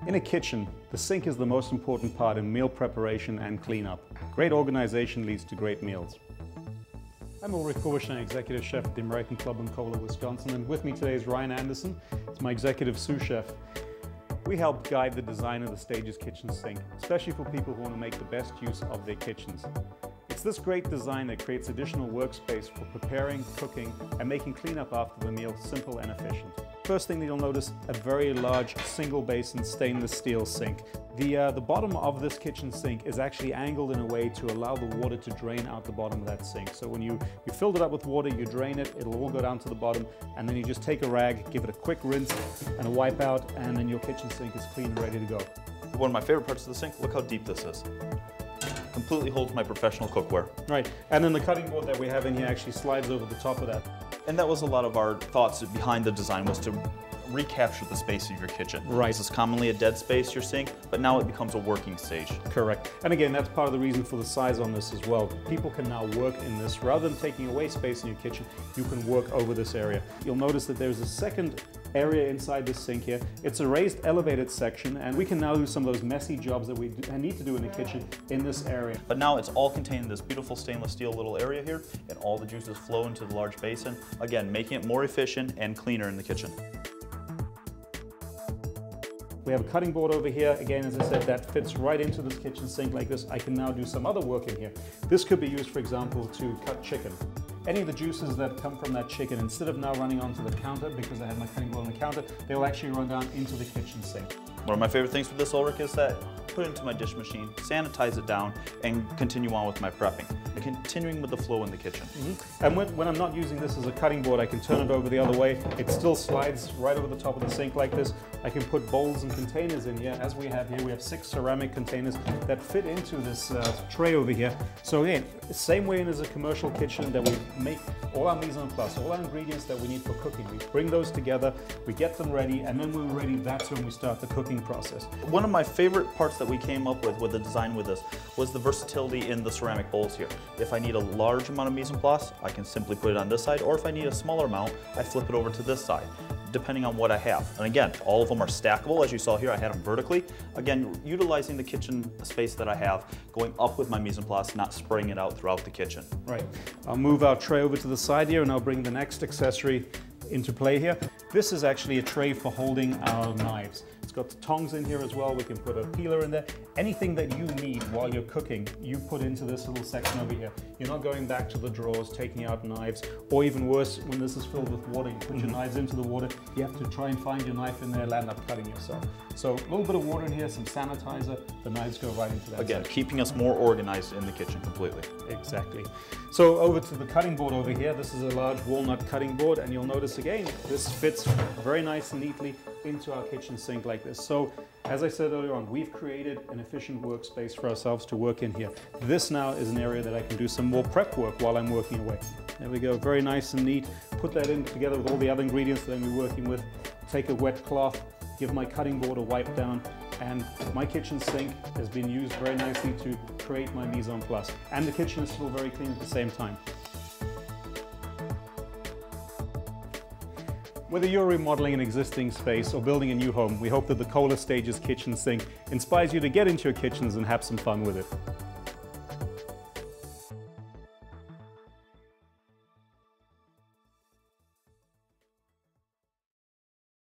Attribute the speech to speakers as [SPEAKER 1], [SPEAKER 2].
[SPEAKER 1] In a kitchen, the sink is the most important part in meal preparation and cleanup. Great organization leads to great meals. I'm Ulrich Koberstein, Executive Chef at the American Club in Kohler, Wisconsin, and with me today is Ryan Anderson. It's my Executive Sous Chef. We help guide the design of the Stages kitchen sink, especially for people who want to make the best use of their kitchens. It's this great design that creates additional workspace for preparing, cooking, and making cleanup after the meal simple and efficient. First thing that you'll notice, a very large single basin stainless steel sink. The bottom of this kitchen sink is actually angled in a way to allow the water to drain out the bottom of that sink. So when you filled it up with water, you drain it, it'll all go down to the bottom, and then you just take a rag, give it a quick rinse and a wipe out, and then your kitchen sink is clean and ready to go.
[SPEAKER 2] One of my favorite parts of the sink, look how deep this is. Completely holds my professional cookware.
[SPEAKER 1] Right, and then the cutting board that we have in here actually slides over the top of that.
[SPEAKER 2] And that was a lot of our thoughts behind the design, was to recapture the space of your kitchen.
[SPEAKER 1] Right.
[SPEAKER 2] This is commonly a dead space, your sink, but now it becomes a working stage.
[SPEAKER 1] Correct. And again, that's part of the reason for the size on this as well. People can now work in this. Rather than taking away space in your kitchen, you can work over this area. You'll notice that there's a second area inside this sink here. It's a raised elevated section, and we can now do some of those messy jobs that we need to do in the kitchen in this area.
[SPEAKER 2] But now it's all contained in this beautiful stainless steel little area here, and all the juices flow into the large basin, again making it more efficient and cleaner in the kitchen.
[SPEAKER 1] We have a cutting board over here. Again, as I said, that fits right into this kitchen sink like this. I can now do some other work in here. This could be used, for example, to cut chicken. Any of the juices that come from that chicken, instead of now running onto the counter, because I have my cutting board on the counter, they will actually run down into the kitchen sink.
[SPEAKER 2] One of my favorite things with this, Ulrich, is that put it into my dish machine, sanitize it down, and continue on with my prepping. And continuing with the flow in the kitchen.
[SPEAKER 1] And when I'm not using this as a cutting board, I can turn it over the other way. It still slides right over the top of the sink like this. I can put bowls and containers in here. As we have here, we have 6 ceramic containers that fit into this tray over here. So again, same way as a commercial kitchen, that we make all our mise en place, all our ingredients that we need for cooking. We bring those together, we get them ready, and then when we're ready, that's when we start the cooking process.
[SPEAKER 2] One of my favorite parts that we came up with the design with this, was the versatility in the ceramic bowls here. If I need a large amount of mise en place, I can simply put it on this side, or if I need a smaller amount, I flip it over to this side, depending on what I have. And again, all of them are stackable. As you saw here, I had them vertically. Again, utilizing the kitchen space that I have, going up with my mise en place, not spraying it out throughout the kitchen.
[SPEAKER 1] Right. I'll move our tray over to the side here, and I'll bring the next accessory into play here. This is actually a tray for holding our knives. It's got the tongs in here as well. We can put a peeler in there. Anything that you need while you're cooking, you put into this little section over here. You're not going back to the drawers, taking out knives, or even worse, when this is filled with water, you put your knives into the water, you have to try and find your knife in there, land up cutting yourself. So a little bit of water in here, some sanitizer, the knives go right into that
[SPEAKER 2] Again,
[SPEAKER 1] section.
[SPEAKER 2] keeping us more organized in the kitchen completely.
[SPEAKER 1] Exactly. So over to the cutting board over here. This is a large walnut cutting board, and you'll notice again, this fits very nice and neatly into our kitchen sink like this. So as I said earlier on, we've created an efficient workspace for ourselves to work in here. This now is an area that I can do some more prep work while I'm working away. There we go, very nice and neat. Put that in together with all the other ingredients that I'm working with. Take a wet cloth, give my cutting board a wipe down, and my kitchen sink has been used very nicely to create my mise en place. And the kitchen is still very clean at the same time. Whether you're remodeling an existing space or building a new home, we hope that the Kohler Stages kitchen sink inspires you to get into your kitchens and have some fun with it.